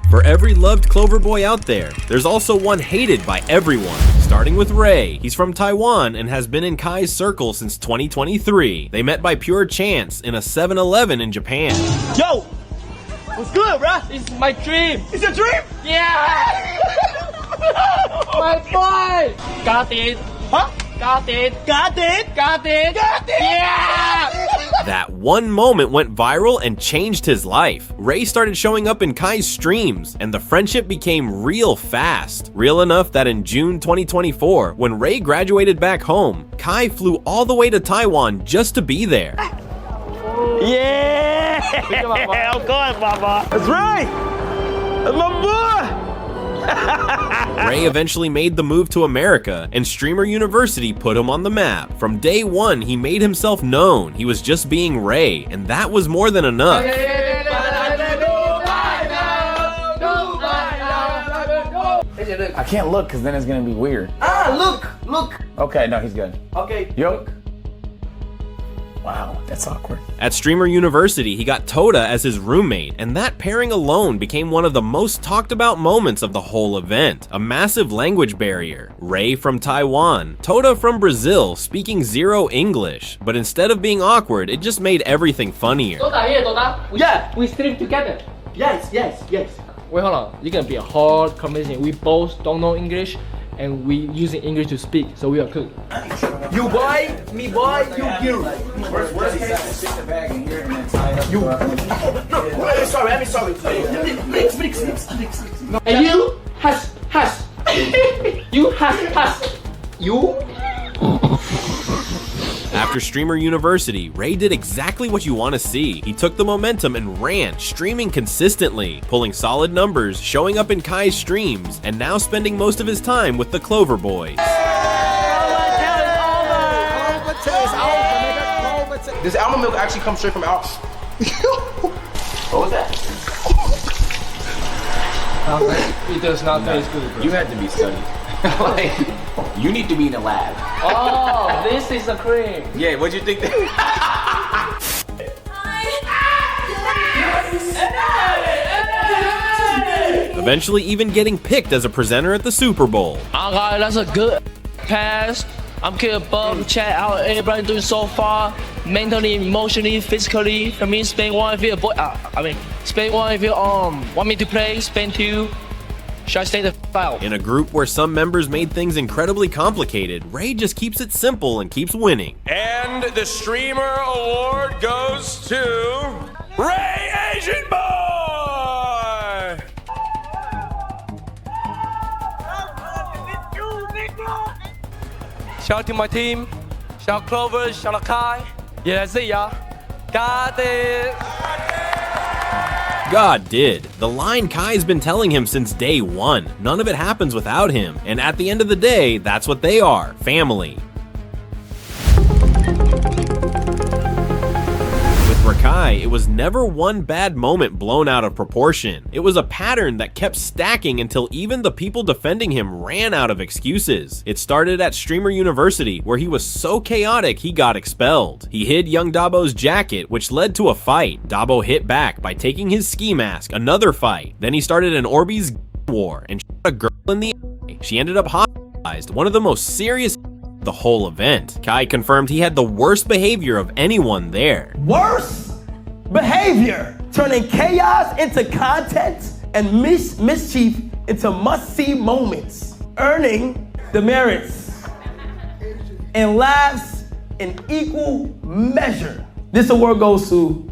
For every loved Clover Boy out there, there's also one hated by everyone. Starting with Ray. He's from Taiwan and has been in Kai's circle since 2023. They met by pure chance in a 7-Eleven in Japan. Yo! What's good, bro? It's my dream. It's your dream? Yeah! My boy! Got it. Huh? Got it. Got it? Got it. Got it? Yeah! That one moment went viral and changed his life. Ray started showing up in Kai's streams, and the friendship became real fast. Real enough that in June 2024, when Ray graduated back home, Kai flew all the way to Taiwan just to be there. Yeah! Of course, Mama. That's right! That's my boy! Ray eventually made the move to America, and Streamer University put him on the map. From day one, he made himself known. He was just being Ray, and that was more than enough. I can't look because then it's gonna be weird. Look! Okay, no, he's good. Okay. Yo. Wow, that's awkward. At Streamer University, he got Tota as his roommate, and that pairing alone became one of the most talked about moments of the whole event. A massive language barrier. Ray from Taiwan, Tota from Brazil, speaking zero English. But instead of being awkward, it just made everything funnier. Tota here, Tota. Yeah. We stream together. Yes. Wait, hold on. It's gonna be a hard conversation. We both don't know English, and we using English to speak, so we are cool. You boy, me boy, you. Worst case, stick the bag in here and then tie it up. You. No, I'm sorry. Mix. And you, hush. You, hush. You? After Streamer University, Ray did exactly what you want to see. He took the momentum and ran, streaming consistently, pulling solid numbers, showing up in Kai's streams, and now spending most of his time with the Clover Boys. This almond milk actually comes straight from out. What was that? It does not taste good, bro. You had to be studied. Like, you need to be in the lab. Oh, this is a cream. Yeah, what'd you think? Eventually even getting picked as a presenter at the Super Bowl. Okay, that's a good pass. I'm good above, check out everybody doing so far. Mentally, emotionally, physically. I mean, Spain 1 if you're a boy. Spain 1 if you want me to play. Spain 2. Should I stay the out? In a group where some members made things incredibly complicated, Ray just keeps it simple and keeps winning. And the Streamer Award goes to Ray Asian Boy! Shout out to my team. Shout out Clover, shout out Kai. Yeah, that's it, y'all. Got it. God did. The line Kai's been telling him since day one. None of it happens without him. And at the end of the day, that's what they are. Family. With Rakai, it was never one bad moment blown out of proportion. It was a pattern that kept stacking until even the people defending him ran out of excuses. It started at Streamer University, where he was so chaotic he got expelled. He hid young Dabo's jacket, which led to a fight. Dabo hit back by taking his ski mask, another fight. Then he started an Orbeez war and shot a girl in the eye. She ended up hospitalized, one of the most serious the whole event. Kai confirmed he had the worst behavior of anyone there. Worse behavior, turning chaos into content and mischief into must-see moments, earning demerits and laughs in equal measure. This award goes to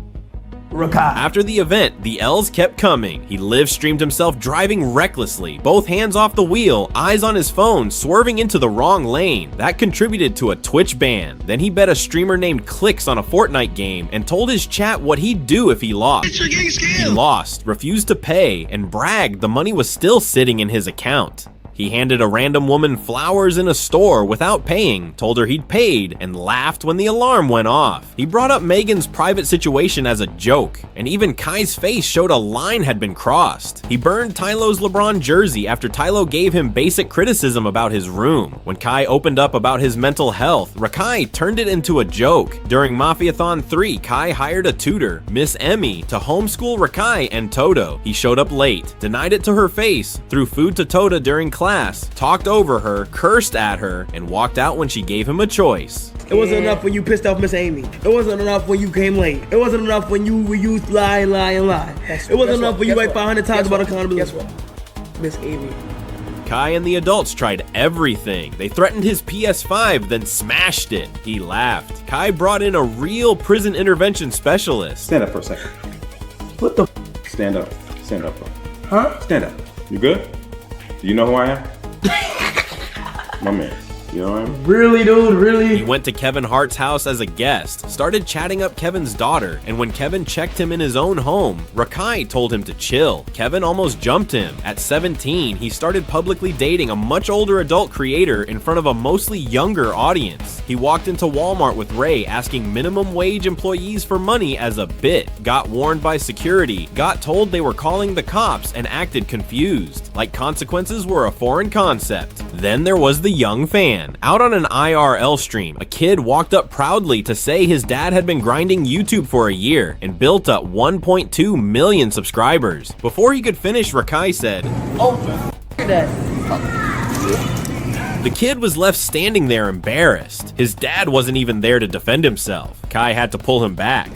Rakai. After the event, the L's kept coming. He live streamed himself driving recklessly, both hands off the wheel, eyes on his phone, swerving into the wrong lane. That contributed to a Twitch ban. Then he bet a streamer named Clicks on a Fortnite game and told his chat what he'd do if he lost. He lost, refused to pay, and bragged the money was still sitting in his account. He handed a random woman flowers in a store without paying, told her he'd paid, and laughed when the alarm went off. He brought up Megan's private situation as a joke, and even Kai's face showed a line had been crossed. He burned Tylo's LeBron jersey after Tylo gave him basic criticism about his room. When Kai opened up about his mental health, Rakai turned it into a joke. During Mafiathon 3, Kai hired a tutor, Miss Emmy, to homeschool Rakai and Toto. He showed up late, denied it to her face, threw food to Tota during class, talked over her, cursed at her, and walked out when she gave him a choice. It wasn't enough when you pissed off Miss Amy. It wasn't enough when you came late. It wasn't enough when you lie. It wasn't enough when you write 500 times about accountability. Guess what? Miss Amy. Kai and the adults tried everything. They threatened his PS5, then smashed it. He laughed. Kai brought in a real prison intervention specialist. Stand up for a second. What the? Stand up. Stand up, bro. Huh? Stand up. You good? Do you know who I am? My man. You know what I mean? Really, dude? Really? He went to Kevin Hart's house as a guest, started chatting up Kevin's daughter, and when Kevin checked him in his own home, Rakai told him to chill. Kevin almost jumped him. At 17, he started publicly dating a much older adult creator in front of a mostly younger audience. He walked into Walmart with Ray asking minimum wage employees for money as a bit, got warned by security, got told they were calling the cops, and acted confused, like consequences were a foreign concept. Then there was the young fan. Out on an IRL stream, a kid walked up proudly to say his dad had been grinding YouTube for a year and built up 1.2 million subscribers. Before he could finish, Rakai said, Oh, that. The kid was left standing there embarrassed. His dad wasn't even there to defend himself. Kai had to pull him back.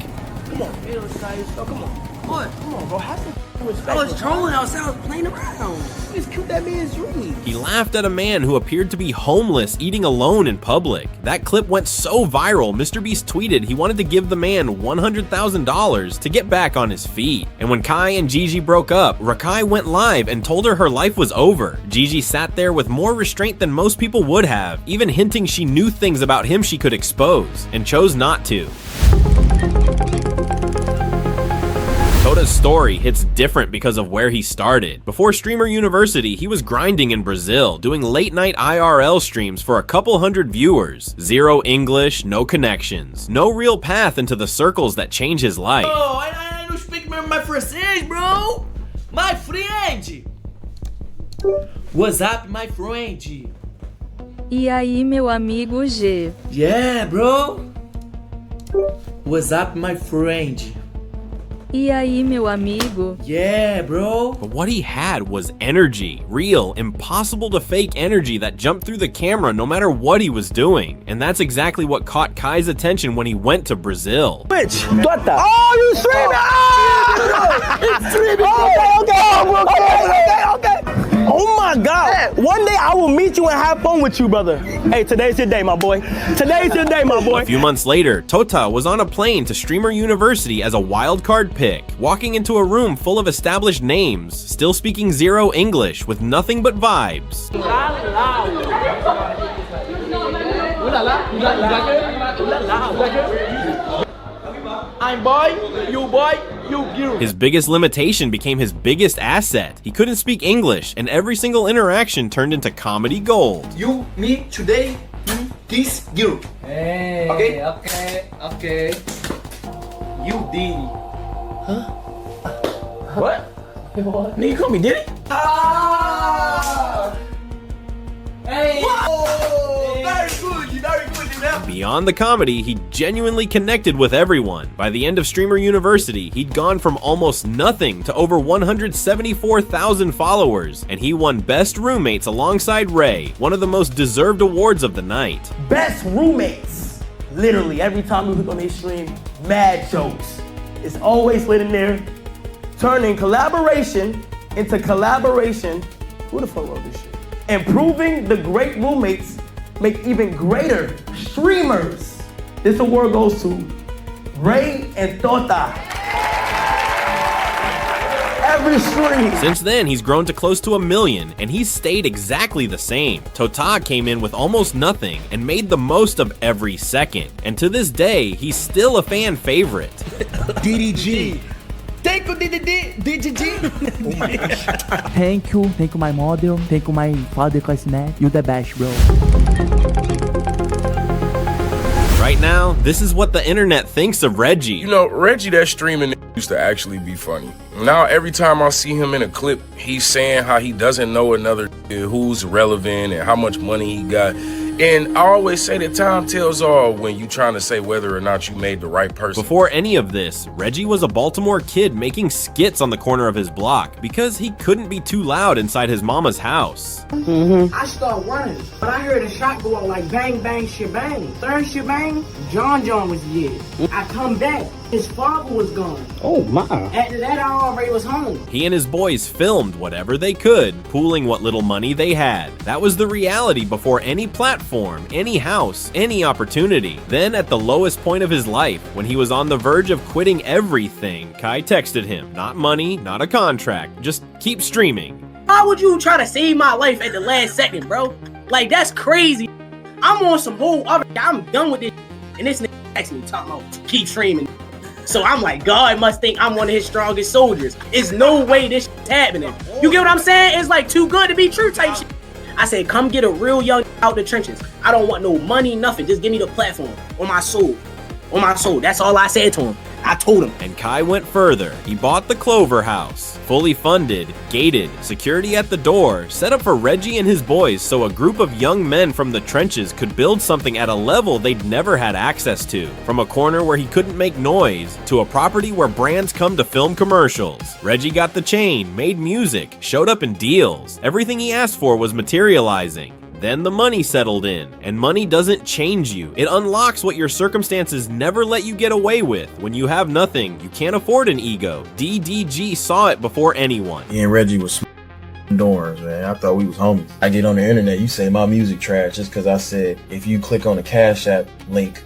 Come on, feel inside yourself. Come on. What? Come on, bro. Have some respect. I was trolling outside. I was playing around. Just killed that man's dream. He laughed at a man who appeared to be homeless eating alone in public. That clip went so viral, MrBeast tweeted he wanted to give the man $100,000 to get back on his feet. And when Kai and Gigi broke up, Rakai went live and told her life was over. Gigi sat there with more restraint than most people would have, even hinting she knew things about him she could expose, and chose not to. Tota's story hits different because of where he started. Before Streamer University, he was grinding in Brazil, doing late-night IRL streams for a couple hundred viewers. Zero English, no connections, no real path into the circles that change his life. Oh, I don't speak my francês, bro. My friend. What's up, my friend? E aí, meu amigo G? Yeah, bro. What's up, my friend? E aí, meu amigo? Yeah, bro. But what he had was energy. Real, impossible to fake energy that jumped through the camera no matter what he was doing. And that's exactly what caught Kai's attention when he went to Brazil. Which? Tota. Oh, you streaming? Oh! It's streaming. Okay. Oh my God. One day I will meet you and have fun with you, brother. Hey, today's your day, my boy. Today's your day, my boy. A few months later, Tota was on a plane to Streamer University as a wildcard pick, walking into a room full of established names, still speaking zero English with nothing but vibes. I'm boy, you girl. His biggest limitation became his biggest asset. He couldn't speak English, and every single interaction turned into comedy gold. You, me, today, this girl. Hey, okay. You, Diddy. What? Nigga, you call me Diddy? Hey. Oh, very good, man. Beyond the comedy, he genuinely connected with everyone. By the end of Streamer University, he'd gone from almost nothing to over 174,000 followers, and he won Best Roommates alongside Ray, one of the most deserved awards of the night. Best roommates. Literally, every time we look on their stream, mad jokes. It's always lit in there, turning collaboration into collaboration. Who the fuck wrote this shit? Improving the great roommates make even greater streamers. This award goes to Ray and Tota. Every stream. Since then, he's grown to close to 1 million, and he's stayed exactly the same. Tota came in with almost nothing and made the most of every second. And to this day, he's still a fan favorite. DDG. Thank you, DDG. Thank you my model, thank you my father Cenat. You the best, bro. Right now, this is what the internet thinks of Reggie. You know, Reggie, that streaming used to actually be funny. Now, every time I see him in a clip, he's saying how he doesn't know another who's relevant and how much money he got. And I always say that time tells all when you trying to say whether or not you made the right person. Before any of this, Reggie was a Baltimore kid making skits on the corner of his block because he couldn't be too loud inside his mama's house. I start running, but I heard a shot go off like bang, bang, shebang. Third shebang, John was dead. I come back, his father was gone. Oh my. After that, I already was home. He and his boys filmed whatever they could, pooling what little money they had. That was the reality before any platform, any house, any opportunity. Then at the lowest point of his life, when he was on the verge of quitting everything, Kai texted him, not money, not a contract, just keep streaming. Why would you try to save my life at the last second, bro? Like, that's crazy. I'm on some whole other, I'm done with this. And this nigga actually talking about keep streaming. So I'm like, God must think I'm one of his strongest soldiers. There's no way this shit's happening. You get what I'm saying? It's like too good to be true type shit. I said, come get a real young out the trenches. I don't want no money, nothing. Just give me the platform on my soul. On my soul. That's all I said to him. I told him. And Kai went further. He bought the Clover House, fully funded, gated, security at the door, set up for Reggie and his boys so a group of young men from the trenches could build something at a level they'd never had access to. From a corner where he couldn't make noise, to a property where brands come to film commercials. Reggie got the chain, made music, showed up in deals. Everything he asked for was materializing. Then the money settled in, and money doesn't change you. It unlocks what your circumstances never let you get away with. When you have nothing, you can't afford an ego. DDG saw it before anyone. Me and Reggie was dorms, man. I thought we was homies. I get on the internet, you say my music trash just because I said, if you click on the Cash App link,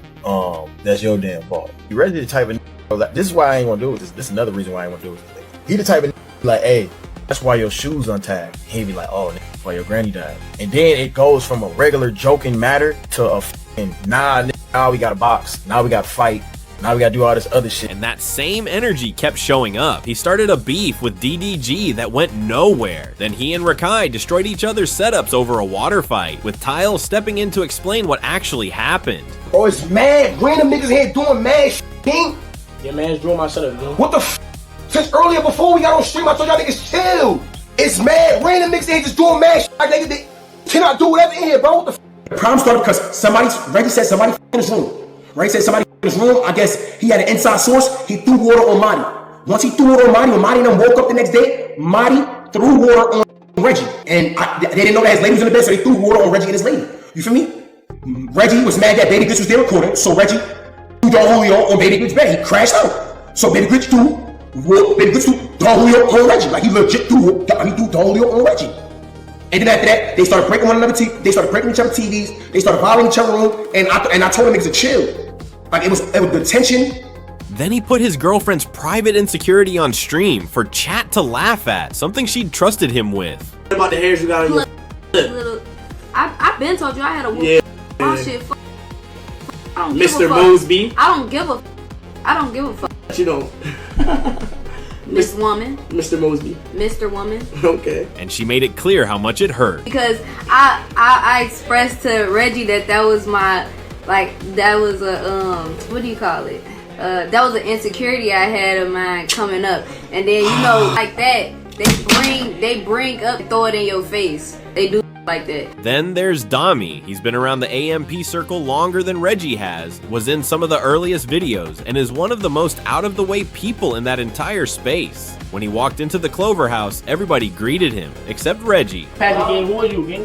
that's your damn fault. Reggie the type of like, this is why I ain't gonna do this. This is another reason why I ain't gonna do this. He the type of like, hey, that's why your shoes untied. He'd be like, oh, that's why your granny died. And then it goes from a regular joking matter to a f***ing, nah, now we got a box. Now we got to fight. Now we got to do all this other shit. And that same energy kept showing up. He started a beef with DDG that went nowhere. Then he and Rakai destroyed each other's setups over a water fight, with Tyil stepping in to explain what actually happened. Oh, it's mad. Random niggas here doing mad shit, king. Yeah, man, it's doing my setup, king. What the f? Since earlier before we got on stream, I told y'all niggas chill. It's mad. Random niggas here just doing mad shit. Like they cannot do whatever in here, bro. What the f? The problem started because Reggie said somebody in his room. Reggie said somebody in his room. I guess he had an inside source. He threw water on Marty. Once he threw water on Marty, when Marty and them woke up the next day, Marty threw water on Reggie. And they didn't know that his lady was in the bed, so they threw water on Reggie and his lady. You feel me? Reggie was mad that Baby Glitch was there recording, so Reggie threw Don Julio on Baby Glitch's bed. He crashed out. So Baby Glitch threw Don Julio on Reggie. Like he legit threw Don Julio on Reggie. And then after that, they started breaking they started breaking each other's TVs. They started violating each other's room. And I told them niggas to chill. Like it was the tension. Then he put his girlfriend's private insecurity on stream for chat to laugh at, something she'd trusted him with. What about the hairs you got on your Look, I've been told you I had a whoop. Yeah. Oh shit, I don't Mr. give a fuck. Mosby. I don't give a fuck. You don't. Miss Woman. Mr. Mosby. Mr. Woman. Okay. And she made it clear how much it hurt. Because I expressed to Reggie that was my, like, that was a, what do you call it? That was an insecurity I had of mine coming up. And then, you know, like that, they bring up, throw it in your face. They do like that. Then there's Dami. He's been around the AMP circle longer than Reggie has, was in some of the earliest videos, and is one of the most out-of-the-way people in that entire space. When he walked into the Clover House, everybody greeted him, except Reggie. Patrick, gang, who are you, gang?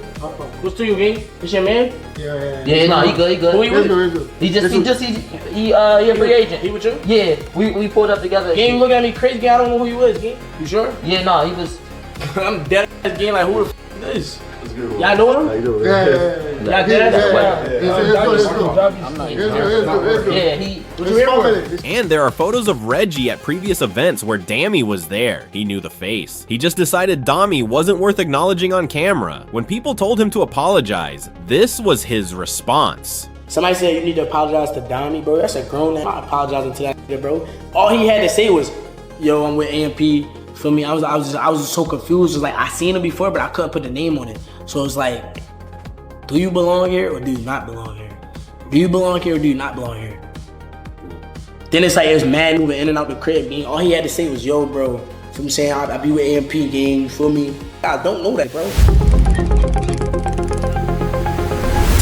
What's to you, gang? This your man? Yeah, no, he good. Who you with? He a free agent. He with you? Yeah, we pulled up together. Gang, you look at me crazy, gang. I don't know who you is, gang. You sure? Yeah, no, he was. I'm dead ass, gang. Like, who the f is? Y'all know him? Yeah. And there are photos of Reggie at previous events where Dami was there. He knew the face. He just decided Dami wasn't worth acknowledging on camera. When people told him to apologize, this was his response. Somebody said you need to apologize to Dami, bro. That's a grown man. I'm not apologizing to that nigga, bro. All he had to say was, yo, I'm with AMP. Feel me? I was just so confused. It was like I seen him before, but I couldn't put the name on it. So it was like, do you belong here or do you not belong here? Do you belong here or do you not belong here? Then it's like it was mad moving in and out the crib. Gang. All he had to say was, yo, bro. You know what I'm saying? I be with AMP, gang. You feel me? I don't know that, bro.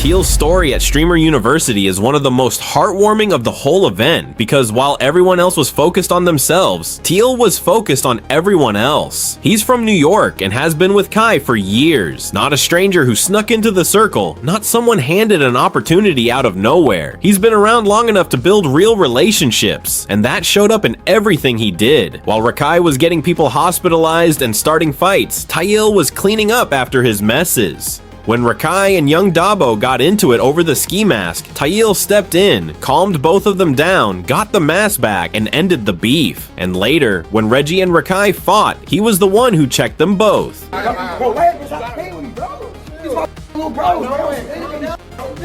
Tyil's story at Streamer University is one of the most heartwarming of the whole event, because while everyone else was focused on themselves, Tyil was focused on everyone else. He's from New York and has been with Kai for years, not a stranger who snuck into the circle, not someone handed an opportunity out of nowhere. He's been around long enough to build real relationships, and that showed up in everything he did. While Rakai was getting people hospitalized and starting fights, Tyil was cleaning up after his messes. When Rakai and young Dabo got into it over the ski mask, Tyil stepped in, calmed both of them down, got the mask back, and ended the beef. And later, when Reggie and Rakai fought, he was the one who checked them both. Bro, wait, stop playing with me, bro. He's my little bro, bro.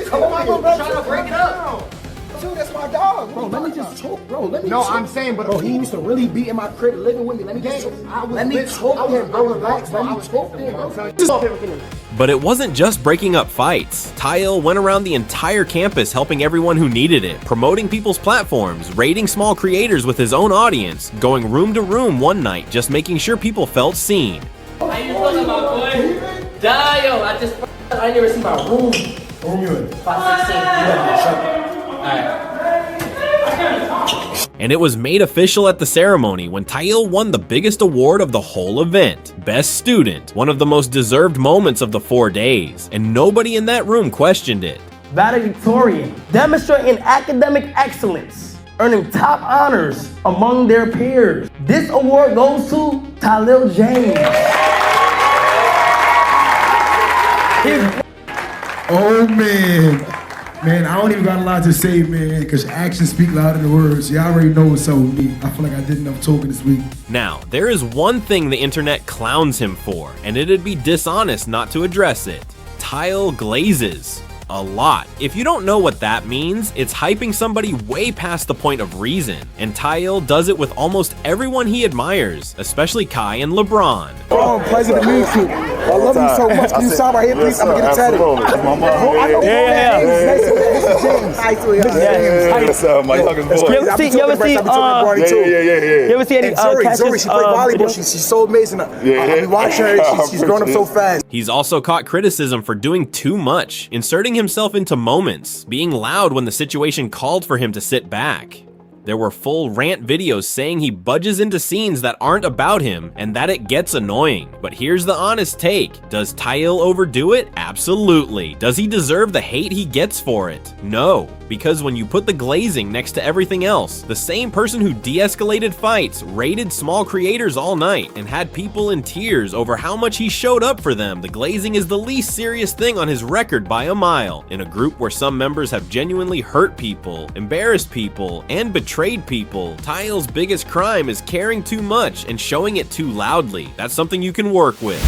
Come on, bro. Trying to break it up. Dude, that's my dog. Bro, let me just choke, bro. No, I'm saying, but bro, he used to really be in my crib living with me. Let me just choke him, bro. Relax, bro. Let me choke him, bro. But it wasn't just breaking up fights. Tyil went around the entire campus helping everyone who needed it, promoting people's platforms, raiding small creators with his own audience, going room to room one night, just making sure people felt seen. How you feeling, my boy? Tyil, I never seen my room. What room you in? 516. Alright. And it was made official at the ceremony when Tyil won the biggest award of the whole event, Best Student, one of the most deserved moments of the 4 days, and nobody in that room questioned it. Valedictorian, demonstrating academic excellence, earning top honors among their peers. This award goes to Tyil James. Oh man. Man, I don't even got a lot to say, man, because actions speak louder than words. Y'all already know what's up with me. I feel like I did enough talking this week. Now, there is one thing the internet clowns him for, and it'd be dishonest not to address it. Tyil glazes. A lot. If you don't know what that means, it's hyping somebody way past the point of reason, and Tyil does it with almost everyone he admires, especially Kai and LeBron. Oh, pleasure to meet you. I love you so much. Can you sign right here, please? I'm gonna get a tattoo. What's up, my youngest boy? You ever see any Zori, she played volleyball. She's so amazing. I watch her. She's grown up so fast. He's also caught criticism for doing too much, inserting himself into moments, being loud when the situation called for him to sit back. There were full rant videos saying he budges into scenes that aren't about him and that it gets annoying. But here's the honest take. Does Tyil overdo it? Absolutely. Does he deserve the hate he gets for it? No. Because when you put the glazing next to everything else, the same person who de-escalated fights, raided small creators all night, and had people in tears over how much he showed up for them, the glazing is the least serious thing on his record by a mile. In a group where some members have genuinely hurt people, embarrassed people, and betrayed people, Tyil's biggest crime is caring too much and showing it too loudly. That's something you can work with.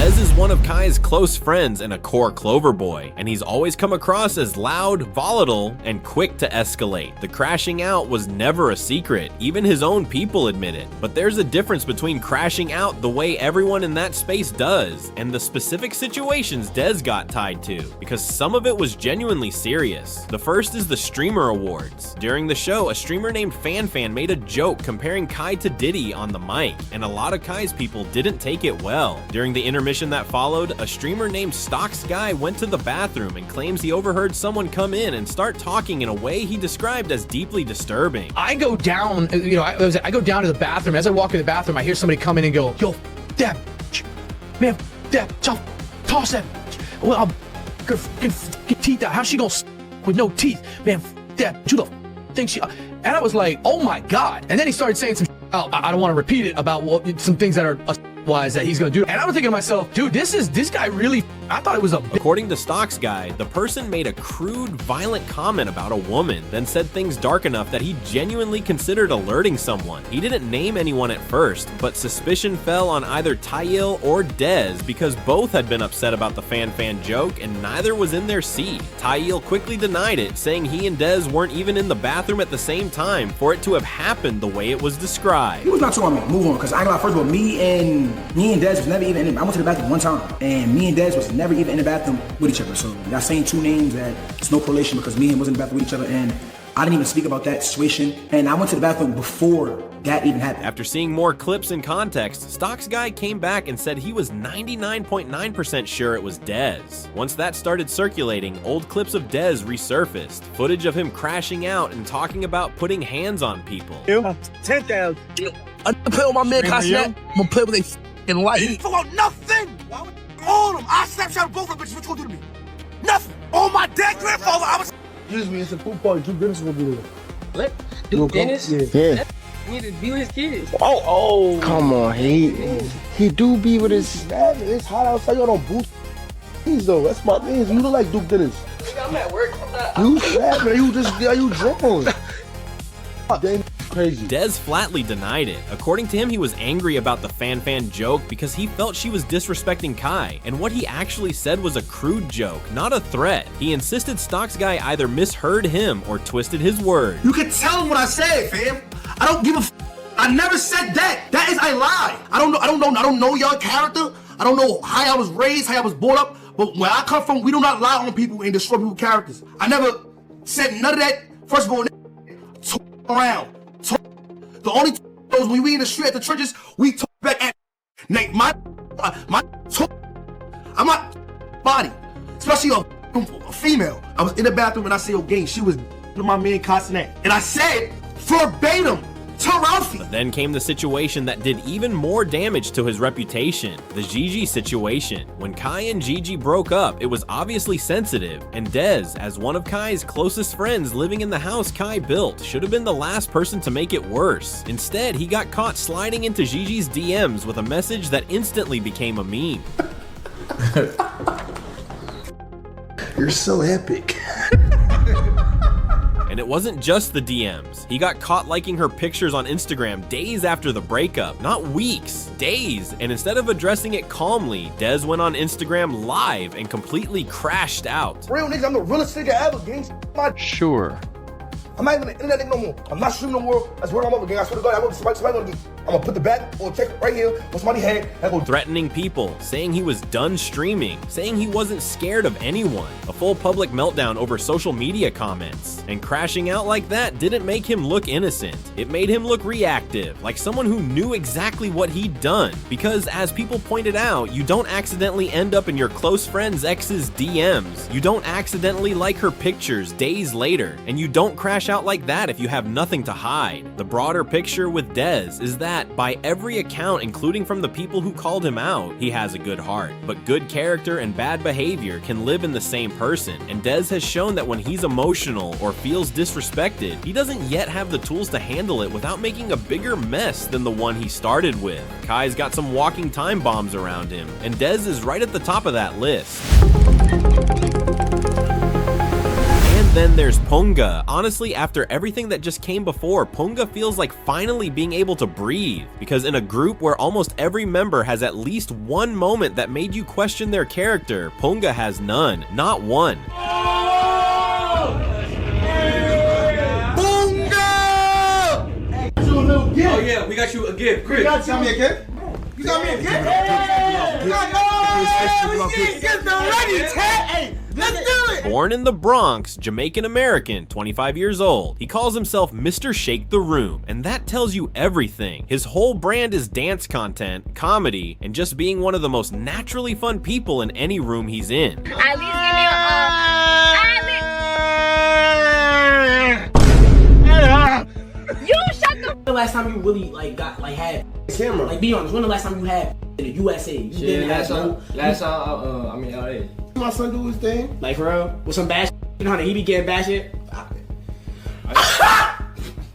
Dez is one of Kai's close friends and a core Clover Boy, and he's always come across as loud, volatile, and quick to escalate. The crashing out was never a secret, even his own people admit it. But there's a difference between crashing out the way everyone in that space does, and the specific situations Dez got tied to, because some of it was genuinely serious. The first is the Streamer Awards. During the show, a streamer named FanFan made a joke comparing Kai to Diddy on the mic, and a lot of Kai's people didn't take it well. During the intermission that followed, a streamer named Stocks Guy went to the bathroom and claims he overheard someone come in and start talking in a way he described as deeply disturbing. I go down, I go down to the bathroom. As I walk in the bathroom, I hear somebody come in and go, "Yo, that man, that toss that. Well, I'll get teeth out. How's she gonna with no teeth, man? That you the think she?" And I was like, "Oh my god!" And then he started saying some. I don't want to repeat it about some things that are wise that he's gonna do. And I'm thinking to myself, dude, this guy really, I thought it was a. According to Stocks Guy, the person made a crude, violent comment about a woman, then said things dark enough that he genuinely considered alerting someone. He didn't name anyone at first, but suspicion fell on either Tyil or Dez because both had been upset about the fan joke and neither was in their seat. Tyil quickly denied it, saying he and Dez weren't even in the bathroom at the same time for it to have happened the way it was described. He was not talking about me. Move on, because I ain't gonna lie, first of all, me and Dez was never even in I went to the bathroom one time, and me and Dez was never even in the bathroom with each other. So y'all saying two names that it's no correlation because me and him wasn't in the bathroom with each other, and I didn't even speak about that situation. And I went to the bathroom before that even happened. After seeing more clips and context, Stocks Guy came back and said he was 99.9% sure it was Dez. Once that started circulating, old clips of Dez resurfaced, footage of him crashing out and talking about putting hands on people. 10,000. I'm gonna play with my man Cenat. I'm gonna play with they f***ing life. For nothing. Why would all of them? I Snapchat both of them bitches. What you gonna do to me? Nothing. On my dead grandfather, I was. Excuse me, it's a pool party. Duke Dennis will be there. What? Duke Dennis? Yeah. He need to be with his kids. Oh. Come on, he do be with his. It's hot outside. Y'all don't boost. Please though, that's my man. You look like Duke Dennis. I'm at work. I'm not. You sad, man. Are you drunk? Damn. Crazy. Dez flatly denied it. According to him, he was angry about the fan joke because he felt she was disrespecting Kai, and what he actually said was a crude joke, not a threat. He insisted Stocks Guy either misheard him or twisted his word. You can tell him what I said, fam. I don't give a f. I never said that. That is I lie. I don't know your character. I don't know how I was raised, how I was brought up. But where I come from, we do not lie on people and destroy people's characters. I never said none of that. First of all, talk around. The only was when we in the street at the churches, we talk back at my talk. I'm not body, especially a female. I was in the bathroom and I said, "Yo, gang," she was my man Cenat, and I said verbatim to Ralphie. But then came the situation that did even more damage to his reputation, the Gigi situation. When Kai and Gigi broke up, it was obviously sensitive, and Dez, as one of Kai's closest friends living in the house Kai built, should have been the last person to make it worse. Instead, he got caught sliding into Gigi's DMs with a message that instantly became a meme. You're so epic. And it wasn't just the DMs. He got caught liking her pictures on Instagram days after the breakup, not weeks, days. And instead of addressing it calmly, Dez went on Instagram live and completely crashed out. Real niggas, I'm the realest nigga ever, gang. Sure. I'm not even the internet nigga no more. I'm not streaming no more. That's where I'm up again. I swear to God, somebody gonna get. I'm gonna put the bat or check right here with somebody head. Threatening people, saying he was done streaming, saying he wasn't scared of anyone, a full public meltdown over social media comments. And crashing out like that didn't make him look innocent. It made him look reactive, like someone who knew exactly what he'd done. Because as people pointed out, you don't accidentally end up in your close friend's ex's DMs. You don't accidentally like her pictures days later, and you don't crash out like that if you have nothing to hide. The broader picture with Dez is that, by every account, including from the people who called him out, he has a good heart. But good character and bad behavior can live in the same person, and Dez has shown that when he's emotional or feels disrespected, he doesn't yet have the tools to handle it without making a bigger mess than the one he started with. Kai's got some walking time bombs around him, and Dez is right at the top of that list. Then there's Punga. Honestly, after everything that just came before, Punga feels like finally being able to breathe. Because in a group where almost every member has at least one moment that made you question their character, Punga has none. Not one. Punga! Oh yeah, we got you a gift. Chris, you got me a gift? You got me a gift? Hey, let's do it! Born in the Bronx, Jamaican American, 25 years old. He calls himself Mr. Shake the Room, and that tells you everything. His whole brand is dance content, comedy, and just being one of the most naturally fun people in any room he's in. At least give me You shut the. The last time you really had camera? Like, be honest. When the last time you had in the USA? You didn't have last time. I mean, LA. My son do his thing. Like, for real? With some bad shit? You know how he be getting bad shit?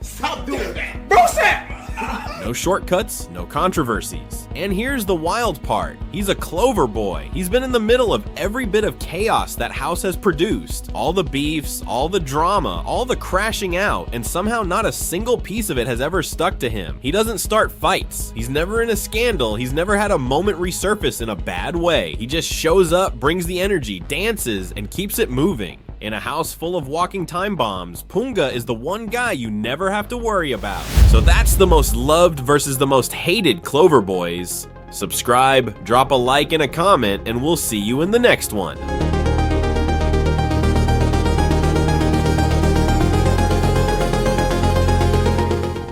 Stop doing that. Bro, stop! No shortcuts, no controversies. And here's the wild part. He's a Clover Boy. He's been in the middle of every bit of chaos that house has produced. All the beefs, all the drama, all the crashing out, and somehow not a single piece of it has ever stuck to him. He doesn't start fights. He's never in a scandal. He's never had a moment resurface in a bad way. He just shows up, brings the energy, dances, and keeps it moving. In a house full of walking time bombs, Punga is the one guy you never have to worry about. So that's the most loved versus the most hated Clover Boys. Subscribe, drop a like and a comment, and we'll see you in the next one.